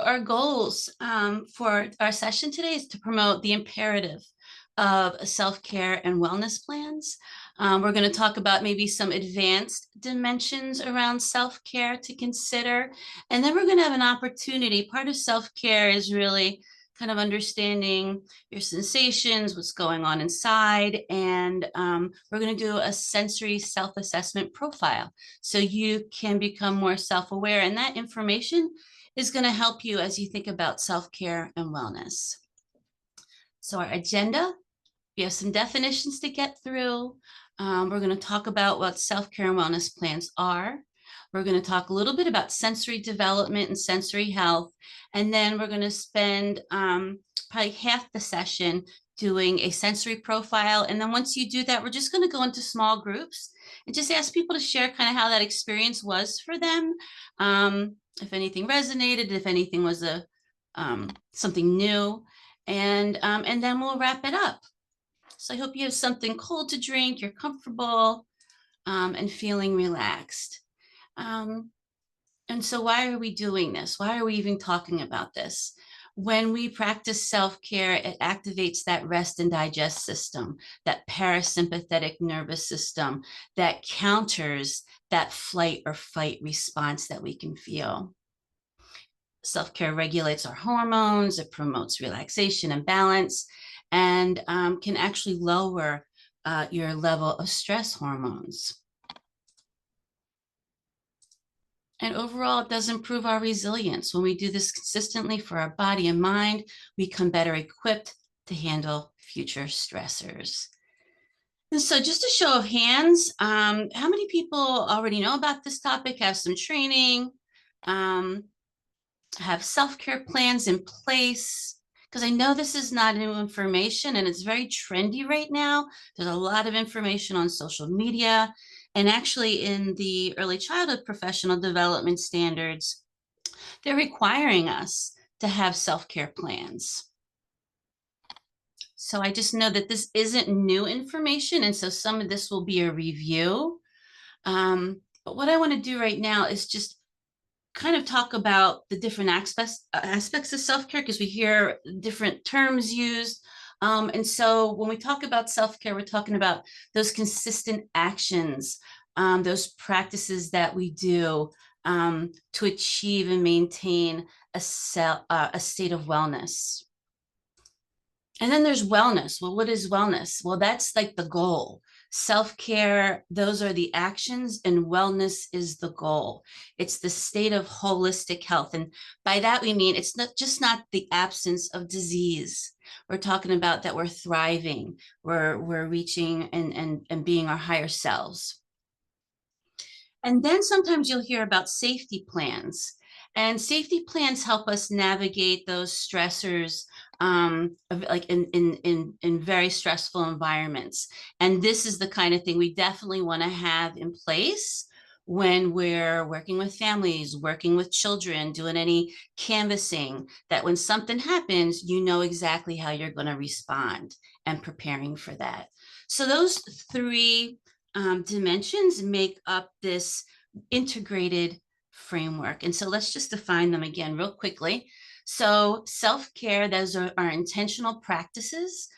our goals for our session today is to promote the imperative of self-care and wellness plans. We're going to talk about maybe some advanced dimensions around self-care to consider. And then we're going to have an opportunity. Part of self-care is really kind of understanding your sensations, what's going on inside. And we're going to do a sensory self-assessment profile so you can become more self-aware. And that information is going to help you as you think about self-care and wellness. So our agenda, we have some definitions to get through. We're going to talk about what self-care and wellness plans are. We're going to talk a little bit about sensory development and sensory health. And then we're going to spend probably half the session doing a sensory profile. And then once you do that, we're just going to go into small groups and just ask people to share kind of how that experience was for them. If anything resonated, if anything was something new, and then we'll wrap it up. So I hope you have something cold to drink, you're comfortable, and feeling relaxed. And so why are we doing this? Why are we even talking about this? When we practice self-care, it activates that rest and digest system, that parasympathetic nervous system that counters that flight or fight response that we can feel. Self-care regulates our hormones, it promotes relaxation and balance, and can actually lower your level of stress hormones. And overall, it does improve our resilience. When we do this consistently for our body and mind, we come better equipped to handle future stressors. And so just a show of hands, how many people already know about this topic, have some training, have self-care plans in place? Because I know this is not new information and it's very trendy right now. There's a lot of information on social media, and actually in the early childhood professional development standards, they're requiring us to have self-care plans. So I just know that this isn't new information, and so some of this will be a review. But what I want to do right now is just kind of talk about the different aspects of self-care, because we hear different terms used. And so when we talk about self-care, we're talking about those consistent actions, those practices that we do to achieve and maintain a state of wellness. And then there's wellness. Well, what is wellness? Well, that's like the goal. Self-care, those are the actions, and wellness is the goal. It's the state of holistic health. And by that, we mean it's not the absence of disease. We're talking about that we're thriving, we're reaching and being our higher selves. And then sometimes you'll hear about safety plans. And safety plans help us navigate those stressors like in very stressful environments. And this is the kind of thing we definitely want to have in place when we're working with families, working with children, doing any canvassing, that when something happens, you know exactly how you're going to respond and preparing for that. So those three dimensions make up this integrated framework. And so let's just define them again real quickly. So self-care, those are our intentional practices.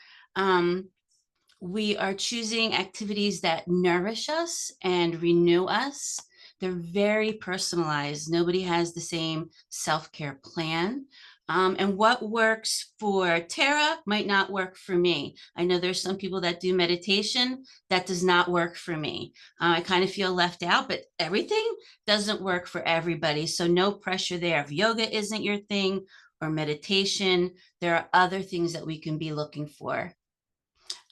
We are choosing activities that nourish us and renew us. They're very personalized. Nobody has the same self-care plan. And what works for Tara might not work for me. I know there's some people that do meditation that does not work for me. I kind of feel left out, but everything doesn't work for everybody. So no pressure there. If yoga isn't your thing or meditation, there are other things that we can be looking for.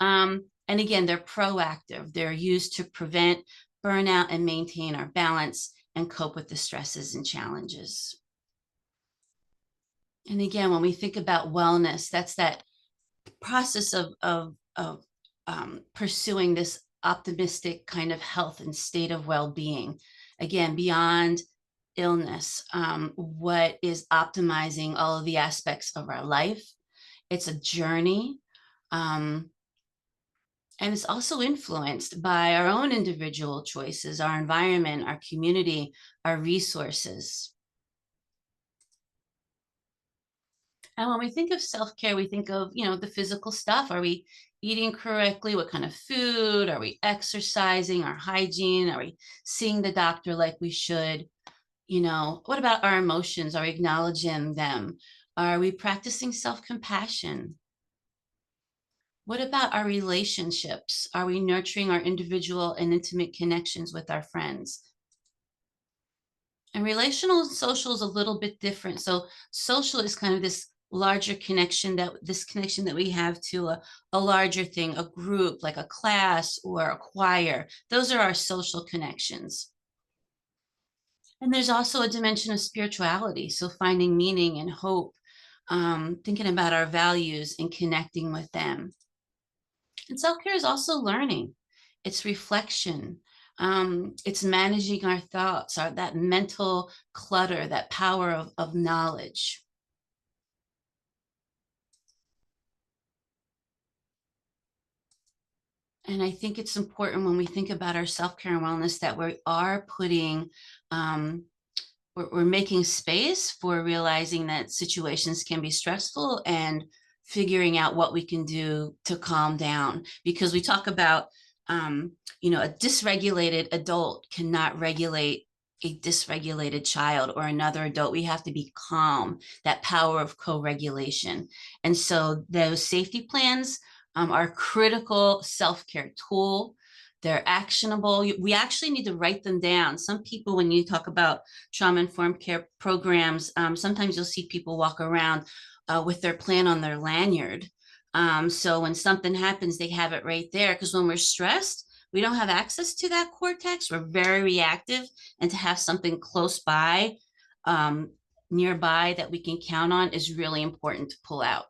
And again, they're proactive. They're used to prevent burnout and maintain our balance and cope with the stresses and challenges. And again, when we think about wellness, that's that process of pursuing this optimistic kind of health and state of well-being. Again, beyond illness, what is optimizing all of the aspects of our life. It's a journey. And it's also influenced by our own individual choices, our environment, our community, our resources. And when we think of self-care, we think of, the physical stuff. Are we eating correctly? What kind of food? Are we exercising? Our hygiene? Are we seeing the doctor like we should? What about our emotions? Are we acknowledging them? Are we practicing self-compassion? What about our relationships? Are we nurturing our individual and intimate connections with our friends? And relational and social is a little bit different. So social is kind of this connection that we have to a larger thing, a group, like a class or a choir. Those are our social connections. And there's also a dimension of spirituality. So finding meaning and hope, thinking about our values and connecting with them. And self-care is also learning. It's reflection. It's managing our thoughts, that mental clutter, that power of knowledge. And I think it's important when we think about our self-care and wellness that we are um, we're making space for realizing that situations can be stressful and figuring out what we can do to calm down. Because we talk about, a dysregulated adult cannot regulate a dysregulated child or another adult. We have to be calm, that power of co-regulation. And so those safety plans are a critical self-care tool. They're actionable. We actually need to write them down. Some people, when you talk about trauma-informed care programs, sometimes you'll see people walk around with their plan on their lanyard. So when something happens, they have it right there. Because when we're stressed, we don't have access to that cortex. We're very reactive. And to have something close by, nearby that we can count on is really important to pull out.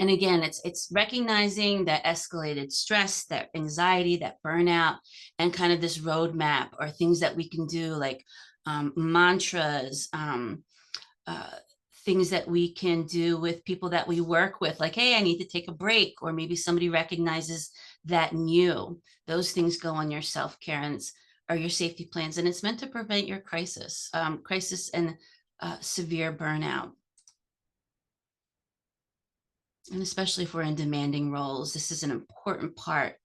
And again, it's recognizing that escalated stress, that anxiety, that burnout, and kind of this roadmap or things that we can do like mantras, uh, things that we can do with people that we work with, like, hey, I need to take a break, or maybe somebody recognizes that in you. Those things go on your self-care and are your safety plans, and it's meant to prevent your crisis and severe burnout. And especially if we're in demanding roles, this is an important part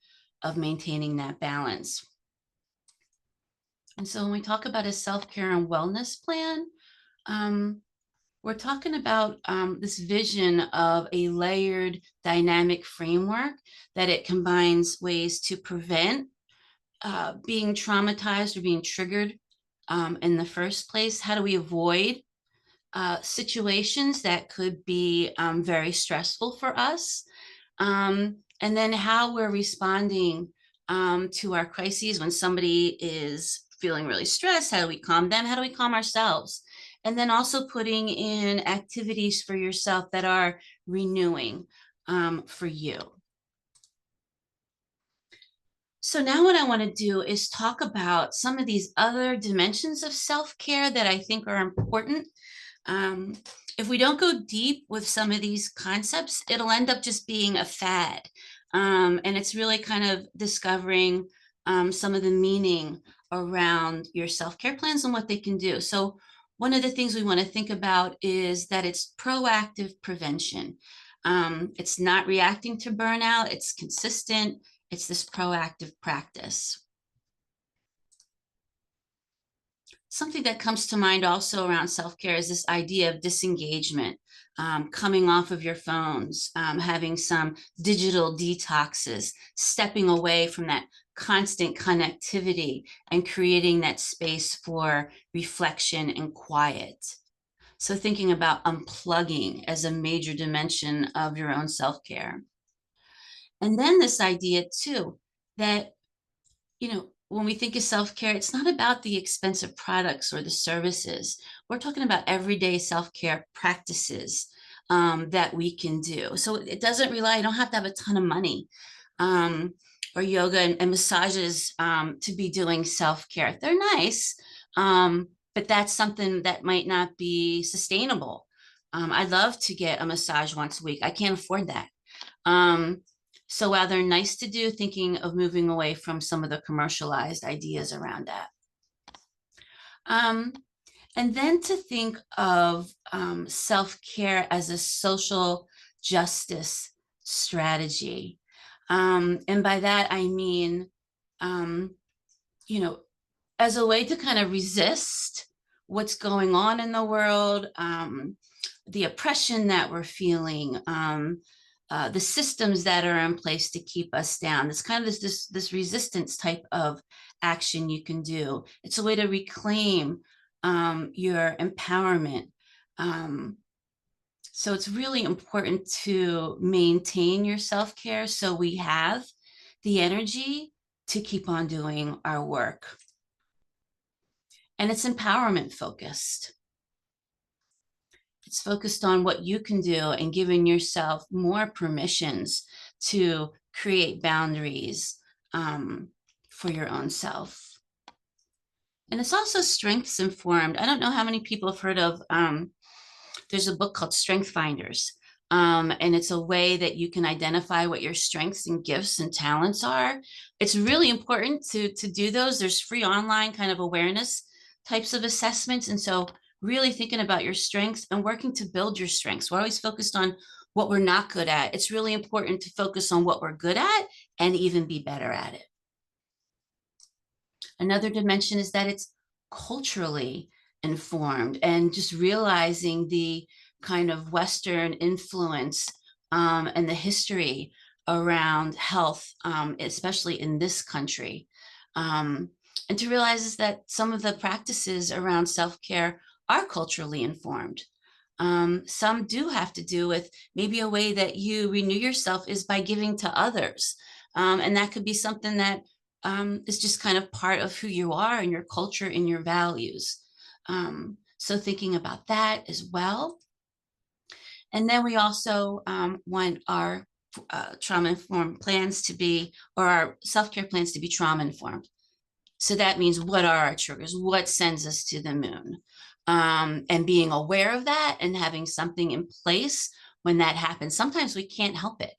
of maintaining that balance. And so when we talk about a self-care and wellness plan, we're talking about this vision of a layered dynamic framework that it combines ways to prevent being traumatized or being triggered in the first place. How do we avoid situations that could be very stressful for us? And then how we're responding to our crises when somebody is feeling really stressed. How do we calm them? How do we calm ourselves? And then also putting in activities for yourself that are renewing for you. So now what I want to do is talk about some of these other dimensions of self-care that I think are important. Um, if we don't go deep with some of these concepts, it'll end up just being a fad. And it's really kind of discovering some of the meaning around your self-care plans and what they can do. So one of the things we want to think about is that it's proactive prevention. It's not reacting to burnout, it's consistent, it's this proactive practice. Something that comes to mind also around self-care is this idea of disengagement, coming off of your phones, having some digital detoxes, stepping away from that constant connectivity and creating that space for reflection and quiet. So thinking about unplugging as a major dimension of your own self-care. And then this idea too, that when we think of self-care, it's not about the expensive products or the services. We're talking about everyday self-care practices that we can do. So it doesn't rely, you don't have to have a ton of money or yoga and massages to be doing self-care. They're nice, but that's something that might not be sustainable. I'd love to get a massage once a week. I can't afford that. So while they're nice to do, thinking of moving away from some of the commercialized ideas around that. And then to think of self-care as a social justice strategy. And by that, I mean, um, you know, as a way to kind of resist what's going on in the world, the oppression that we're feeling, the systems that are in place to keep us down. It's kind of this resistance type of action you can do. It's a way to reclaim your empowerment. Um, so it's really important to maintain your self-care so we have the energy to keep on doing our work. And it's empowerment focused. It's focused on what you can do and giving yourself more permissions to create boundaries for your own self. And it's also strengths informed. I don't know how many people have heard of, there's a book called Strength Finders. And it's a way that you can identify what your strengths and gifts and talents are. It's really important to do those. There's free online kind of awareness types of assessments. And so really thinking about your strengths and working to build your strengths. We're always focused on what we're not good at. It's really important to focus on what we're good at and even be better at it. Another dimension is that it's culturally informed and just realizing the kind of Western influence and the history around health, especially in this country. And to realize is that some of the practices around self-care are culturally informed. Some do have to do with maybe a way that you renew yourself is by giving to others. And that could be something that is just kind of part of who you are and your culture and your values. So thinking about that as well. And then we also want our trauma-informed plans to be, or our self-care plans to be trauma-informed. So that means what are our triggers? What sends us to the moon? And being aware of that and having something in place when that happens. Sometimes we can't help it.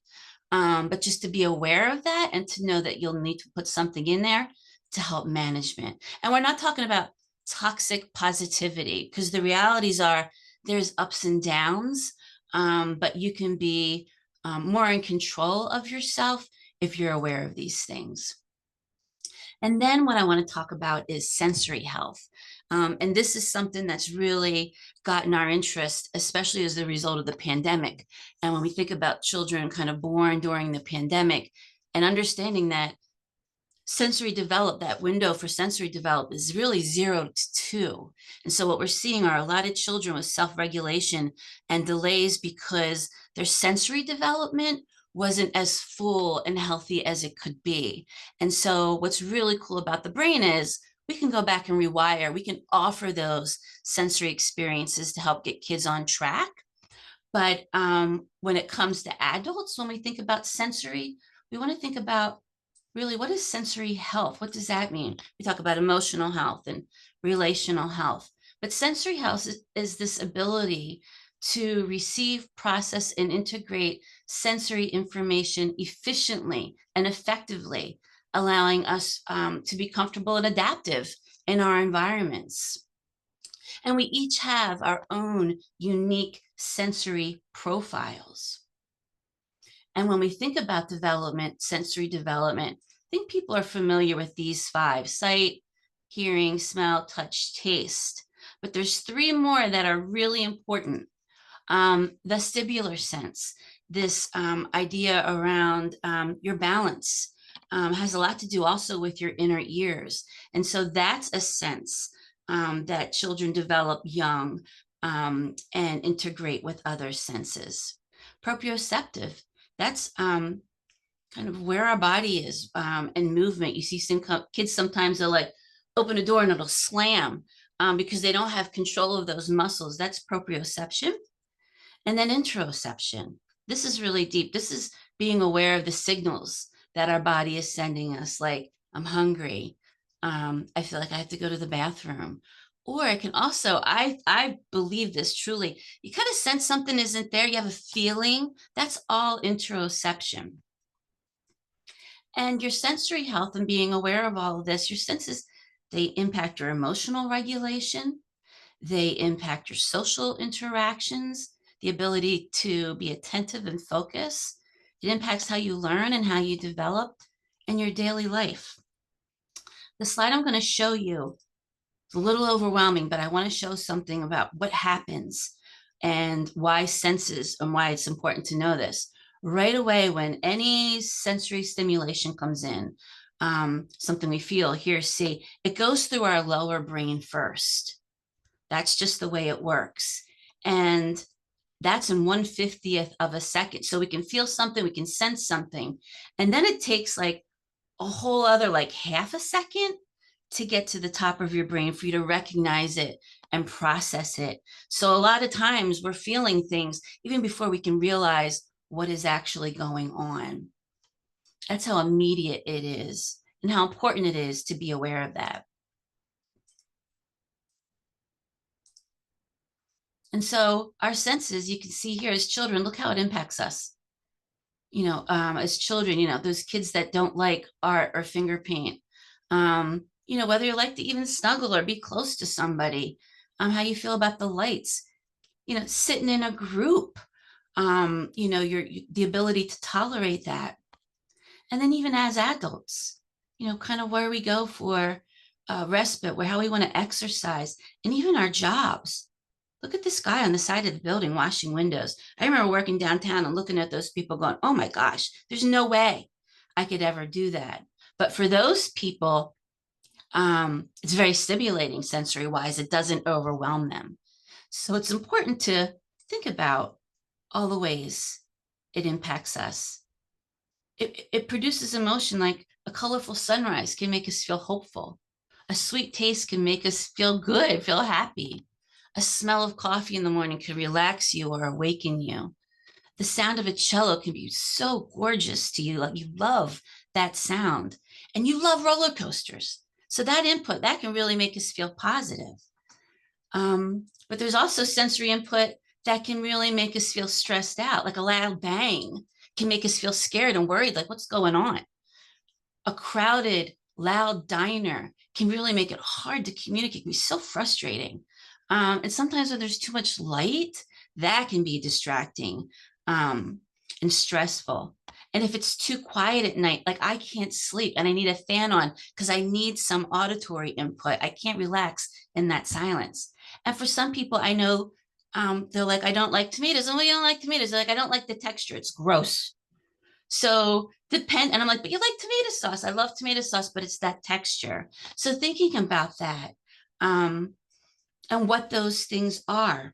But just to be aware of that and to know that you'll need to put something in there to help management. And we're not talking about toxic positivity because the realities are there's ups and downs, but you can be more in control of yourself if you're aware of these things. And then what I want to talk about is sensory health. And this is something that's really gotten our interest, especially as a result of the pandemic. And when we think about children kind of born during the pandemic and understanding that that window for sensory development is really 0 to 2. And so what we're seeing are a lot of children with self-regulation and delays because their sensory development wasn't as full and healthy as it could be. And so what's really cool about the brain is we can go back and rewire. We can offer those sensory experiences to help get kids on track. But when it comes to adults, when we think about sensory, we want to think about really what is sensory health? What does that mean? We talk about emotional health and relational health, but sensory health is this ability to receive, process, and integrate sensory information efficiently and effectively, allowing us to be comfortable and adaptive in our environments. And we each have our own unique sensory profiles. And when we think about development, sensory development, I think people are familiar with these 5: sight, hearing, smell, touch, taste. But there's 3 more that are really important. Vestibular sense, this idea around your balance, has a lot to do also with your inner ears. And so that's a sense that children develop young and integrate with other senses. Proprioceptive, that's kind of where our body is and movement. You see some kids sometimes they'll like open a door and it'll slam because they don't have control of those muscles. That's proprioception. And then interoception. This is really deep. This is being aware of the signals that our body is sending us, like I'm hungry. I feel like I have to go to the bathroom. Or I can also, I believe this truly, you kind of sense something isn't there. You have a feeling. That's all interoception. And your sensory health and being aware of all of this, your senses, they impact your emotional regulation. They impact your social interactions, the ability to be attentive and focus. It impacts how you learn and how you develop in your daily life. The slide I'm going to show you is a little overwhelming, but I want to show something about what happens and why senses and why it's important to know this. Right away, when any sensory stimulation comes in, something we feel, hear, see, it goes through our lower brain first. That's just the way it works. And that's in 1/50th of a second. So we can feel something, we can sense something. And then it takes like a whole other like half a second to get to the top of your brain for you to recognize it and process it. So a lot of times we're feeling things even before we can realize what is actually going on. That's how immediate it is and how important it is to be aware of that. And so our senses, you can see here as children, look how it impacts us. As children, those kids that don't like art or finger paint, whether you like to even snuggle or be close to somebody, how you feel about the lights, sitting in a group, the ability to tolerate that. And then even as adults, kind of where we go for respite, how we want to exercise, and even our jobs. Look at this guy on the side of the building washing windows. I remember working downtown and looking at those people going, oh my gosh, there's no way I could ever do that. But for those people, it's very stimulating sensory wise. It doesn't overwhelm them. So it's important to think about all the ways it impacts us. It produces emotion, like a colorful sunrise can make us feel hopeful. A sweet taste can make us feel good, feel happy. A smell of coffee in the morning can relax you or awaken you. The sound of a cello can be so gorgeous to you, like you love that sound. And you love roller coasters. So that input, that can really make us feel positive. But there's also sensory input that can really make us feel stressed out, like a loud bang can make us feel scared and worried, like what's going on? A crowded, loud diner can really make it hard to communicate. It can be so frustrating. And sometimes when there's too much light, that can be distracting and stressful. And if it's too quiet at night, like I can't sleep and I need a fan on because I need some auditory input. I can't relax in that silence. And for some people, I know they're like, I don't like tomatoes. Oh, you don't like tomatoes? They're like, I don't like the texture. It's gross. So and I'm like, but you like tomato sauce. I love tomato sauce, but it's that texture. So thinking about that and what those things are.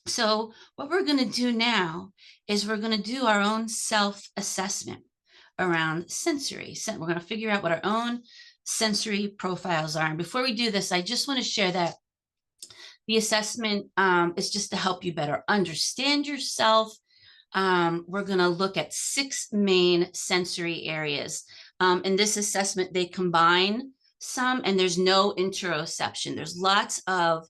So what we're going to do now is we're going to do our own self-assessment around sensory. We're going to figure out what our own sensory profiles are. And before we do this, I just want to share that the assessment is just to help you better understand yourself. We're going to look at 6 main sensory areas. In this assessment, they combine some, and there's no interoception. There's lots of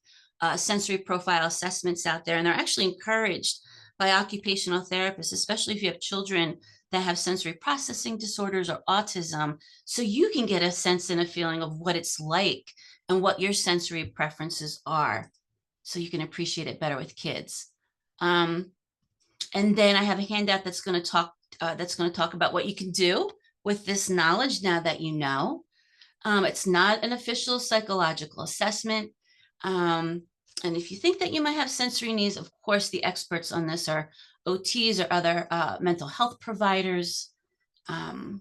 sensory profile assessments out there, and they're actually encouraged by occupational therapists, especially if you have children that have sensory processing disorders or autism, so you can get a sense and a feeling of what it's like and what your sensory preferences are, so you can appreciate it better with kids. And then I have a handout that's going to talk about what you can do with this knowledge now that you know. It's not an official psychological assessment. And if you think that you might have sensory needs, of course, the experts on this are OTs or other mental health providers. And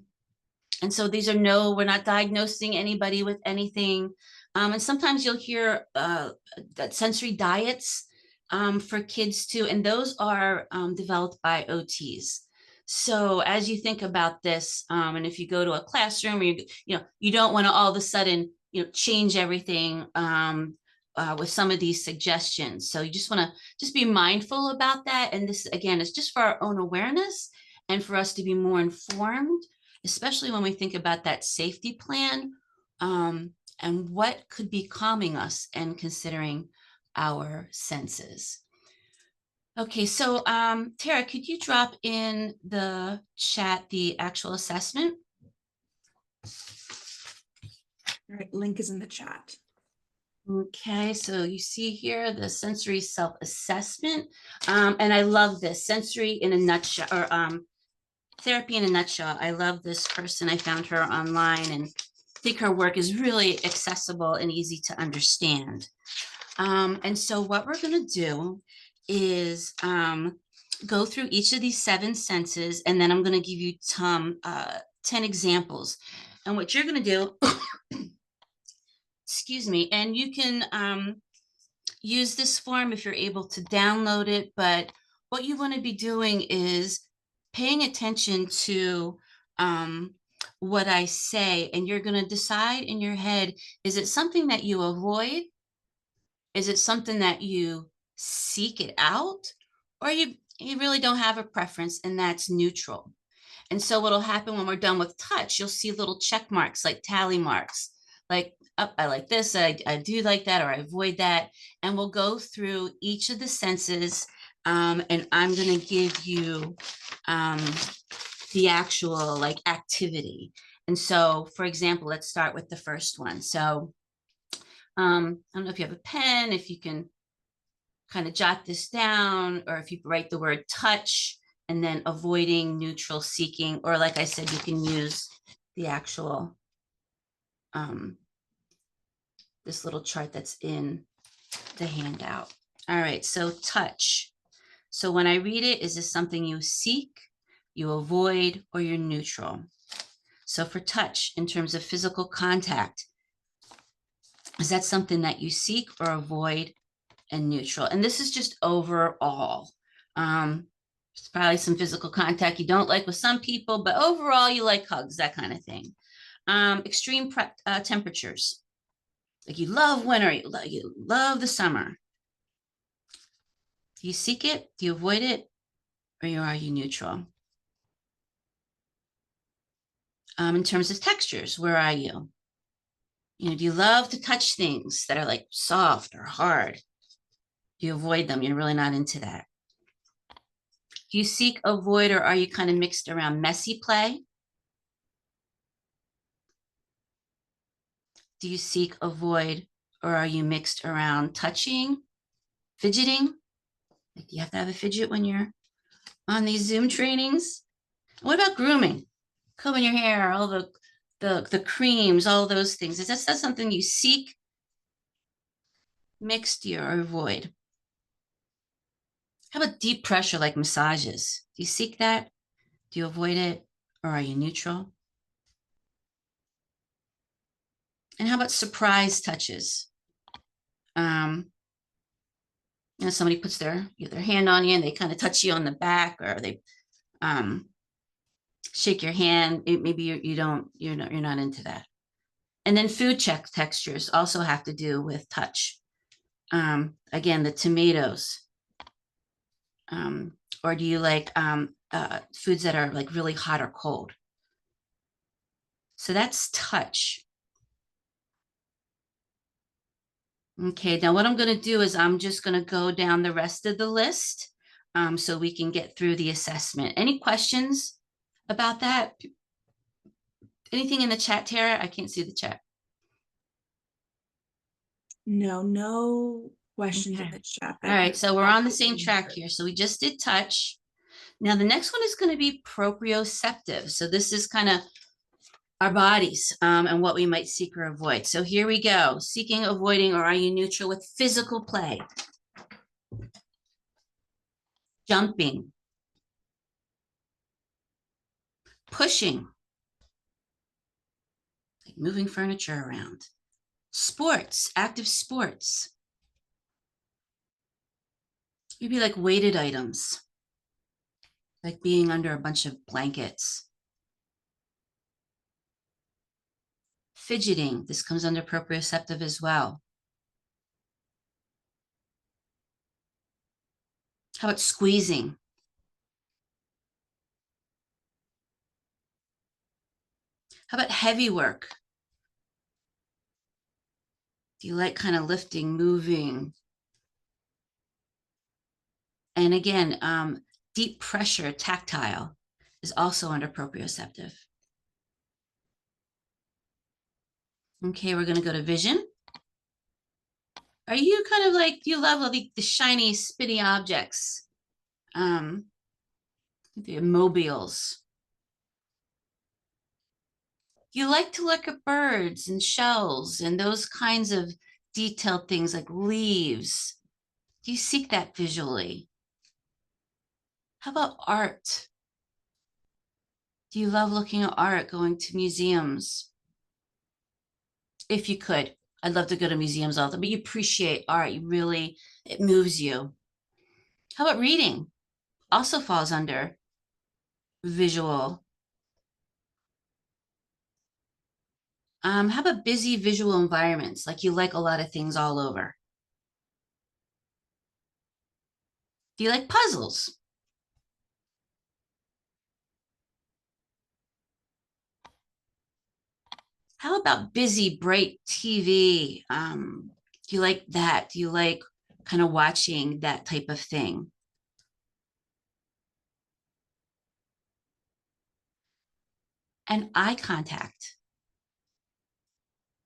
so we're not diagnosing anybody with anything. And sometimes you'll hear that sensory diets for kids too, and those are developed by OTs. So as you think about this, and if you go to a classroom, or you don't want to all of a sudden change everything with some of these suggestions. So you just want to just be mindful about that. And this again is just for our own awareness and for us to be more informed, especially when we think about that safety plan and what could be calming us and considering our senses. Okay, so Tara, could you drop in the chat the actual assessment? All right, link is in the chat. Okay, so you see here the sensory self-assessment. And I love this sensory in a nutshell, or therapy in a nutshell. I love this person. I found her online and I think her work is really accessible and easy to understand. And so what we're going to do is go through each of these seven senses, and then I'm going to give you 10 examples. And what you're going to do, excuse me, and you can use this form if you're able to download it, but what you want to be doing is paying attention to what I say, and you're going to decide in your head, is it something that you avoid? Is it something that you seek it out? Or you really don't have a preference and that's neutral? And so what'll happen when we're done with touch, you'll see little check marks like tally marks, like, oh, I like this, I do like that, or I avoid that. And we'll go through each of the senses, and I'm going to give you um, the actual like activity. And so, for example, let's start with the first one. So I don't know if you have a pen, if you can kind of jot this down, or if you write the word touch and then avoiding, neutral, seeking, or like I said, you can use the actual, um, this little chart that's in the handout. All right, so touch. So when I read it, is this something you seek, you avoid, or you're neutral? So for touch, in terms of physical contact, is that something that you seek or avoid and neutral? And this is just overall. There's probably some physical contact you don't like with some people, but overall you like hugs, that kind of thing. Extreme temperatures, like you love winter, you love the summer. Do you seek it? Do you avoid it? Or are you neutral? In terms of textures, where are you? Do you love to touch things that are like soft or hard? Do you avoid them? You're really not into that. Do you seek, avoid, or are you kind of mixed around messy play? Do you seek, avoid, or are you mixed around touching, fidgeting? Like, do you have to have a fidget when you're on these Zoom trainings? What about grooming? Combing your hair, all the creams, all those things. Is that something you seek, mixed, or avoid? How about deep pressure like massages? Do you seek that? Do you avoid it? Or are you neutral? And how about surprise touches? Um, Somebody puts their hand on you and they kind of touch you on the back, or they um, shake your hand. Maybe you're not into that. And then food check textures also have to do with touch. Again, the tomatoes. Or do you like foods that are like really hot or cold? So that's touch. Okay, now what I'm going to do is I'm just going to go down the rest of the list, so we can get through the assessment. Any questions about that? Anything in the chat, Tara? I can't see the chat. No questions in Okay. the chat. All right, so we're on the same track here. So we just did touch. Now the next one is going to be proprioceptive. So this is kind of our bodies, and what we might seek or avoid. So here we go. Seeking, avoiding, or are you neutral with physical play? Jumping. Pushing. Like moving furniture around. Sports, active sports. Maybe like weighted items, like being under a bunch of blankets. Fidgeting, this comes under proprioceptive as well. How about squeezing? How about heavy work? Do you like kind of lifting, moving? And again, deep pressure, tactile, is also under proprioceptive. Okay, we're going to go to vision. Are you kind of like, do you love the shiny, spinny objects? Um, the mobiles. You like to look at birds and shells and those kinds of detailed things like leaves. Do you seek that visually? How about art? Do you love looking at art, going to museums? If you could, I'd love to go to museums all the time, but you appreciate art. You really, it moves you. How about reading? Also falls under visual. How about busy visual environments? Like you like a lot of things all over. Do you like puzzles? How about busy, bright TV? Do you like that? Do you like kind of watching that type of thing? And eye contact.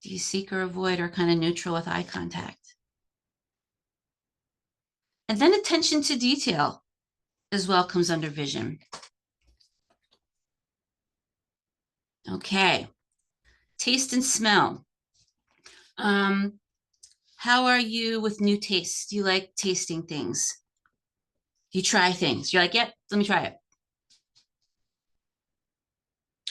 Do you seek or avoid or kind of neutral with eye contact? And then attention to detail as well comes under vision. Okay. Taste and smell. Um, how are you with new tastes? Do you like tasting things? Do you try things? You're like, yep, let me try it.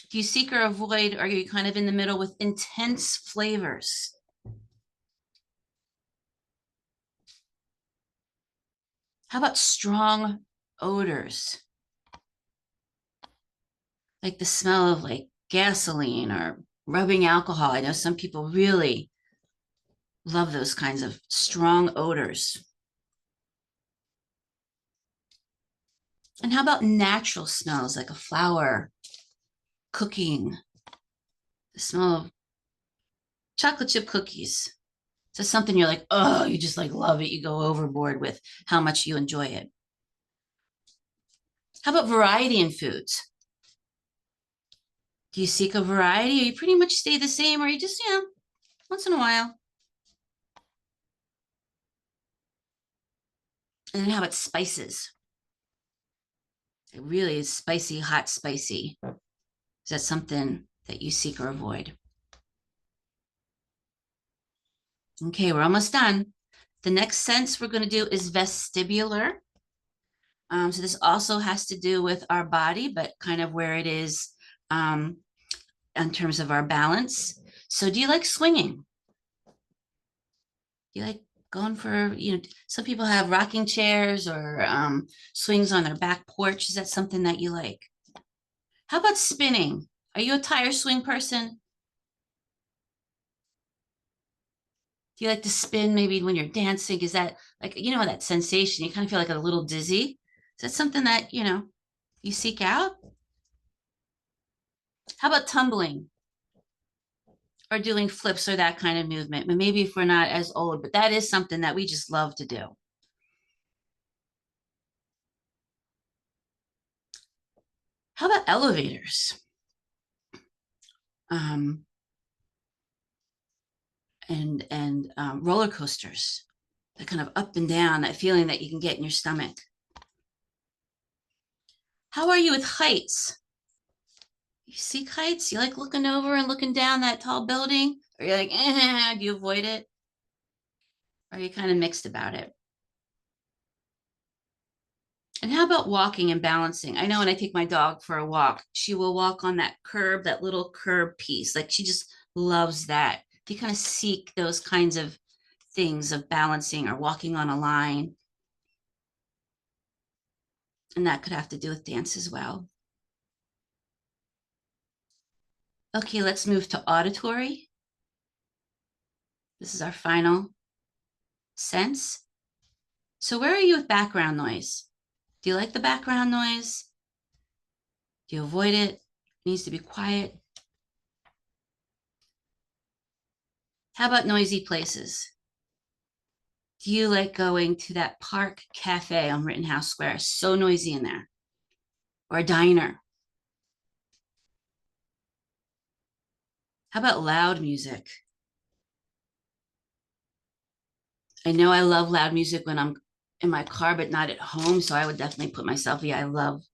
Do you seek or avoid? Or are you kind of in the middle with intense flavors? How about strong odors? Like the smell of like gasoline or rubbing alcohol. I know some people really love those kinds of strong odors. And how about natural smells like a flower, cooking, the smell of chocolate chip cookies? So something you're like, oh, you just like love it. You go overboard with how much you enjoy it. How about variety in foods? Do you seek a variety or you pretty much stay the same or you just, once in a while? And then how about spices? It really is spicy, hot, spicy. Is that something that you seek or avoid? Okay, we're almost done. The next sense we're going to do is vestibular. So this also has to do with our body, but kind of where it is um, in terms of our balance. So do you like swinging? Do you like going for, some people have rocking chairs or swings on their back porch. Is that something that you like? How about spinning? Are you a tire swing person? Do you like to spin maybe when you're dancing? Is that like, that sensation? You kind of feel like a little dizzy. Is that something that, you seek out? How about tumbling or doing flips or that kind of movement? But maybe if we're not as old, but that is something that we just love to do. How about elevators? Um, and roller coasters, that kind of up and down, that feeling that you can get in your stomach. How are you with heights? You seek heights? You like looking over and looking down that tall building? Or you're like, do you avoid it? Or are you kind of mixed about it? And how about walking and balancing? I know when I take my dog for a walk, she will walk on that curb, that little curb piece. Like she just loves that. Do you kind of seek those kinds of things of balancing or walking on a line? And that could have to do with dance as well. Okay, let's move to auditory. This is our final sense. So where are you with background noise? Do you like the background noise? Do you avoid it? It needs to be quiet. How about noisy places? Do you like going to that park cafe on Rittenhouse Square? So noisy in there. Or a diner. How about loud music? I know I love loud music when I'm in my car, but not at home. So I would definitely put myself, yeah, I love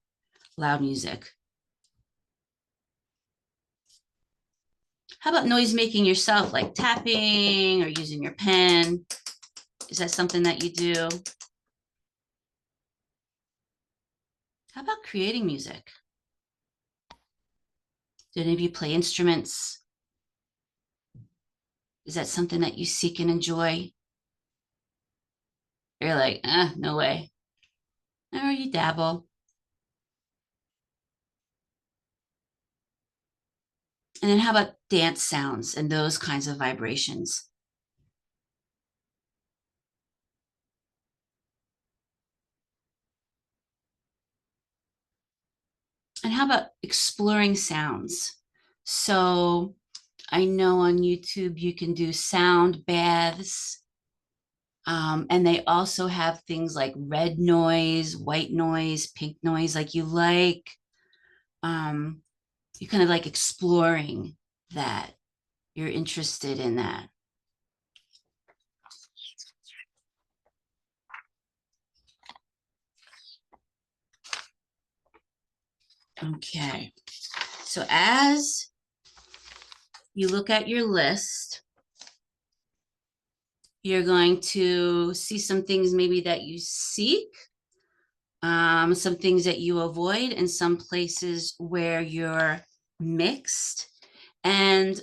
loud music. How about noise making yourself, like tapping or using your pen? Is that something that you do? How about creating music? Do any of you play instruments? Is that something that you seek and enjoy? You're like, no way. Or you dabble. And then how about dance sounds and those kinds of vibrations? And how about exploring sounds? So I know on YouTube you can do sound baths. And they also have things like red noise, white noise, pink noise, like um, you kind of like exploring that. You're interested in that. Okay. So as you look at your list, you're going to see some things maybe that you seek, some things that you avoid, and some places where you're mixed. And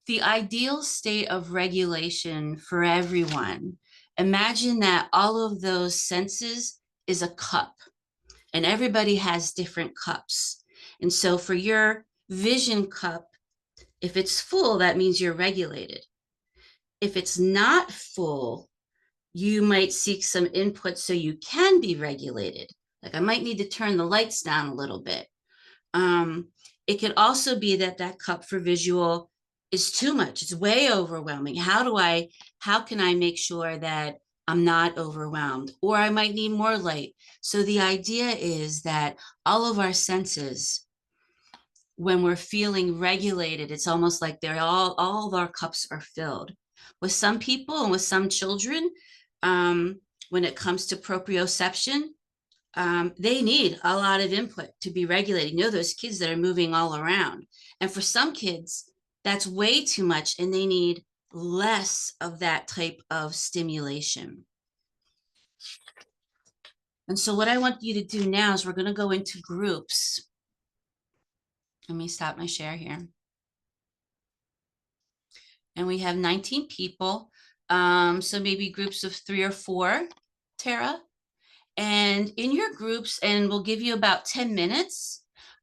the ideal state of regulation for everyone, imagine that all of those senses is a cup, and everybody has different cups. And so for your vision cup, if it's full, that means you're regulated. If it's not full, you might seek some input so you can be regulated. Like I might need to turn the lights down a little bit. Um, it could also be that that cup for visual is too much. It's way overwhelming. How can I make sure that I'm not overwhelmed? Or I might need more light. So the idea is that all of our senses, when we're feeling regulated, it's almost like all of our cups are filled. With some people and with some children, when it comes to proprioception, they need a lot of input to be regulated. You know, those kids that are moving all around. And for some kids, that's way too much and they need less of that type of stimulation. And so what I want you to do now is we're going to go into groups. Let me stop my share here. And we have 19 people. So maybe groups of 3 or 4, Tara. And in your groups, and we'll give you about 10 minutes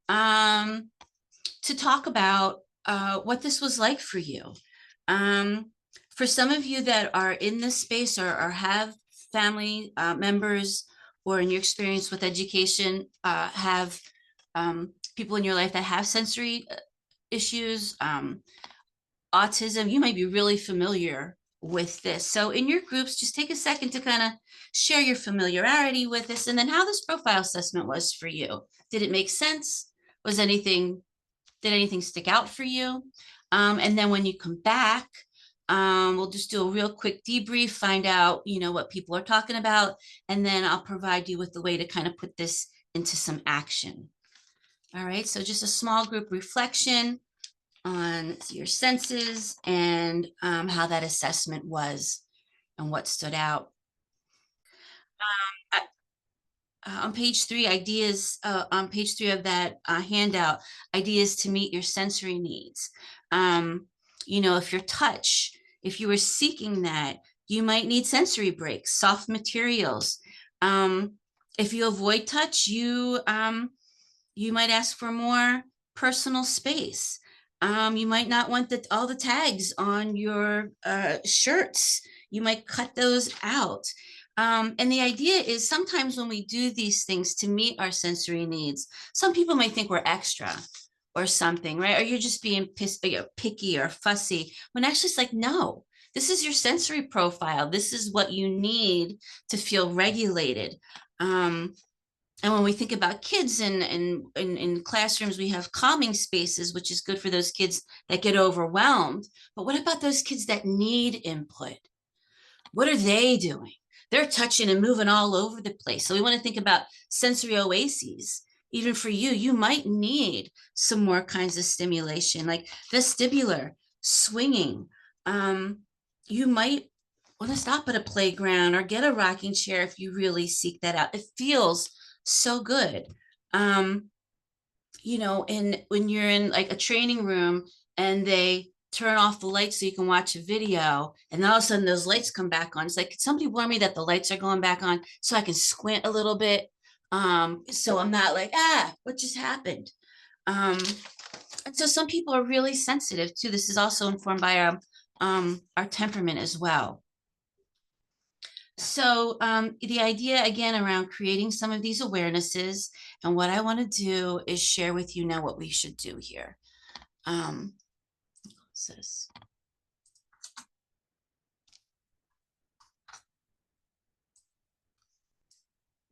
to talk about what this was like for you. For some of you that are in this space or have family members, or in your experience with education, have people in your life that have sensory issues, autism, you might be really familiar with this. So in your groups, just take a second to kind of share your familiarity with this and then how this profile assessment was for you. Did it make sense? Did anything stick out for you? And then when you come back, we'll just do a real quick debrief, find out, what people are talking about, and then I'll provide you with the way to kind of put this into some action. All right, so just a small group reflection on your senses and how that assessment was and what stood out. On page 3, ideas, on page 3 of that handout, ideas to meet your sensory needs. If you're touch, if you were seeking that, you might need sensory breaks, soft materials. If you avoid touch, you might ask for more personal space. You might not want all the tags on your shirts. You might cut those out. And the idea is sometimes when we do these things to meet our sensory needs, some people might think we're extra or something, right? Or you're just being picky or fussy, when actually it's like, no, this is your sensory profile. This is what you need to feel regulated. And when we think about kids in classrooms, we have calming spaces, which is good for those kids that get overwhelmed. But what about those kids that need input? What are they doing? They're touching and moving all over the place. So we want to think about sensory oases. Even for you, you might need some more kinds of stimulation, like vestibular, swinging. Um, you might want to stop at a playground or get a rocking chair if you really seek that out. It feels so good. Um, and when you're in like a training room and they turn off the lights so you can watch a video, and then all of a sudden those lights come back on. It's like, could somebody warn me that the lights are going back on so I can squint a little bit? So I'm not like, what just happened? Um, and so some people are really sensitive too. This is also informed by our temperament as well. So the idea again around creating some of these awarenesses, and what I want to do is share with you now what we should do here. What's this?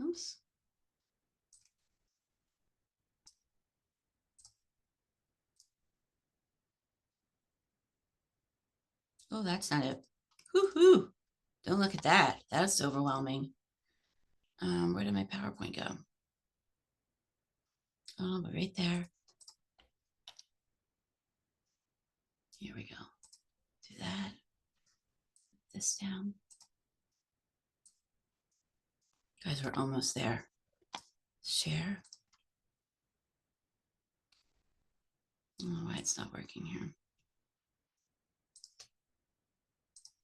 Oops. Oh, that's not it. Whoo-hoo. Don't look at that. That's overwhelming. Where did my PowerPoint go? Oh, but right there. Here we go. Do that. Put this down. Guys, we're almost there. Share. I don't know why it's not working here.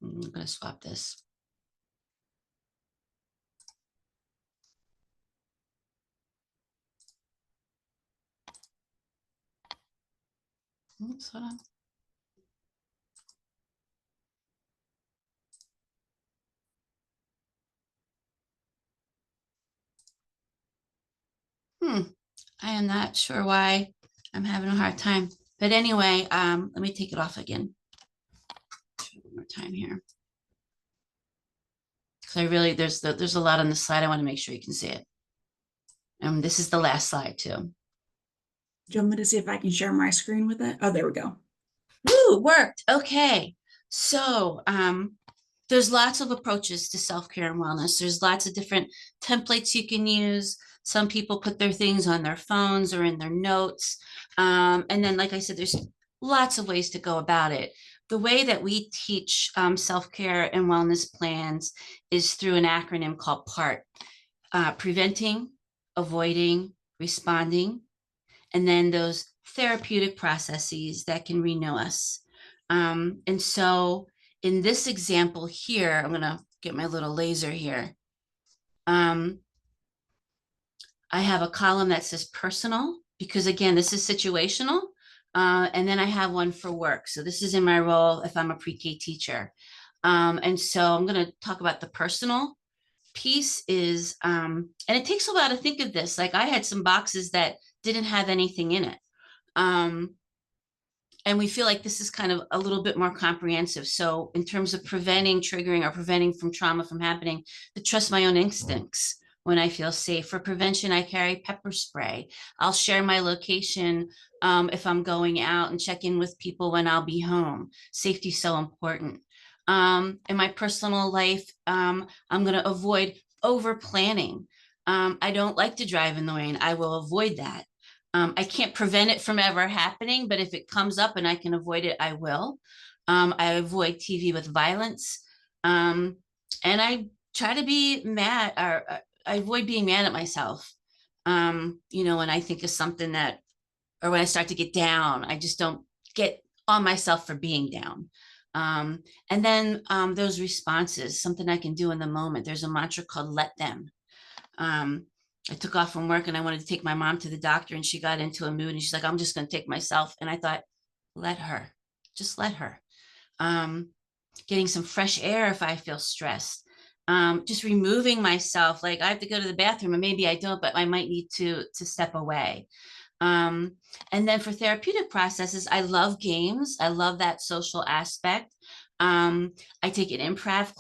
I'm going to swap this. Oops, hold on. I am not sure why I'm having a hard time. But anyway, let me take it off again. One more time here. Because I really, there's a lot on the slide. I want to make sure you can see it. And this is the last slide too. Do you want me to see if I can share my screen with it? Oh, there we go. Woo, it worked. Okay. So there's lots of approaches to self-care and wellness. There's lots of different templates you can use. Some people put their things on their phones or in their notes. And then, like I said, there's lots of ways to go about it. The way that we teach self-care and wellness plans is through an acronym called PART, preventing, avoiding, responding, and then those therapeutic processes that can renew us. And so in this example here, I'm going to get my little laser here. I have a column that says personal, because again, this is situational. And then I have one for work. So this is in my role if I'm a pre-K teacher. And so I'm going to talk about the personal piece is, and it takes a while to think of this. Like I had some boxes that didn't have anything in it. And we feel like this is kind of a little bit more comprehensive. So in terms of preventing triggering or preventing from trauma from happening, to trust my own instincts when I feel safe. For prevention, I carry pepper spray. I'll share my location if I'm going out, and check in with people when I'll be home. Safety is so important. In my personal life, I'm going to avoid over planning. I don't like to drive in the rain. I will avoid that. I can't prevent it from ever happening, but if it comes up and I can avoid it, I will. I avoid TV with violence. And I try to be mad, or I avoid being mad at myself. When I think of something that, or when I start to get down, I just don't get on myself for being down. And then those responses, something I can do in the moment. There's a mantra called let them. I took off from work and I wanted to take my mom to the doctor, and she got into a mood and she's like, I'm just going to take myself. And I thought, let her, just let her. Getting some fresh air if I feel stressed. Just removing myself. Like I have to go to the bathroom and maybe I don't, but I might need to step away. And then for therapeutic processes, I love games. I love that social aspect. I take an improv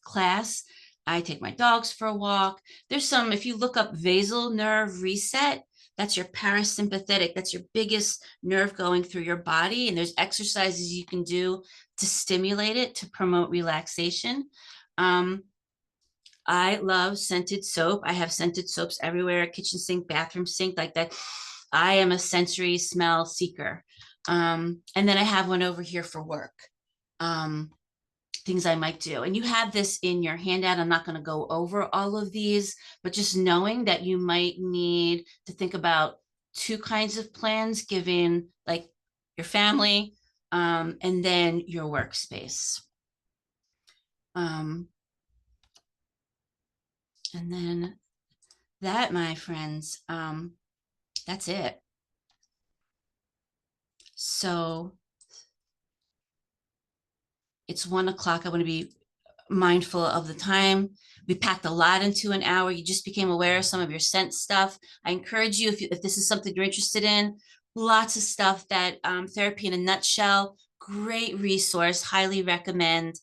class. I take my dogs for a walk. There's some, if you look up vagal nerve reset, that's your parasympathetic, that's your biggest nerve going through your body. And there's exercises you can do to stimulate it, to promote relaxation. Um, I love scented soap. I have scented soaps everywhere, kitchen sink, bathroom sink, like that. I am a sensory smell seeker. And then I have one over here for work. Um, Things I might do. And you have this in your handout. I'm not going to go over all of these, but just knowing that you might need to think about two kinds of plans, given like your family, and then your workspace. Um, and then that, my friends, that's it. So it's 1 o'clock. I want to be mindful of the time. We packed a lot into an hour. You just became aware of some of your scent stuff. I encourage you, if this is something you're interested in, lots of stuff that Therapy in a Nutshell, great resource, highly recommend.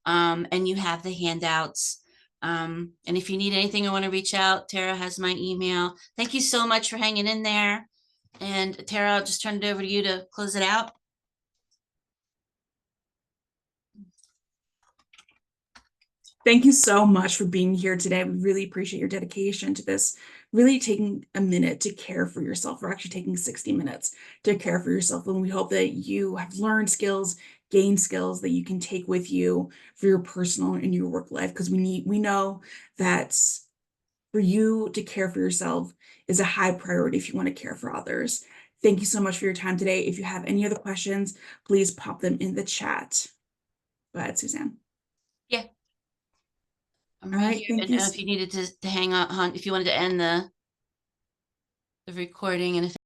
And you have the handouts. And if you need anything or want to reach out, Tara has my email. Thank you so much for hanging in there. And Tara, I'll just turn it over to you to close it out. Thank you so much for being here today. We really appreciate your dedication to this, really taking a minute to care for yourself. We're actually taking 60 minutes to care for yourself. And we hope that you have learned skills, gained skills that you can take with you for your personal and your work life. Because we know that for you to care for yourself is a high priority if you want to care for others. Thank you so much for your time today. If you have any other questions, please pop them in the chat. Go ahead, Suzanne. Yeah. I'm All right right, here. thank And you. if you needed to hang on, if you wanted to end the recording, and if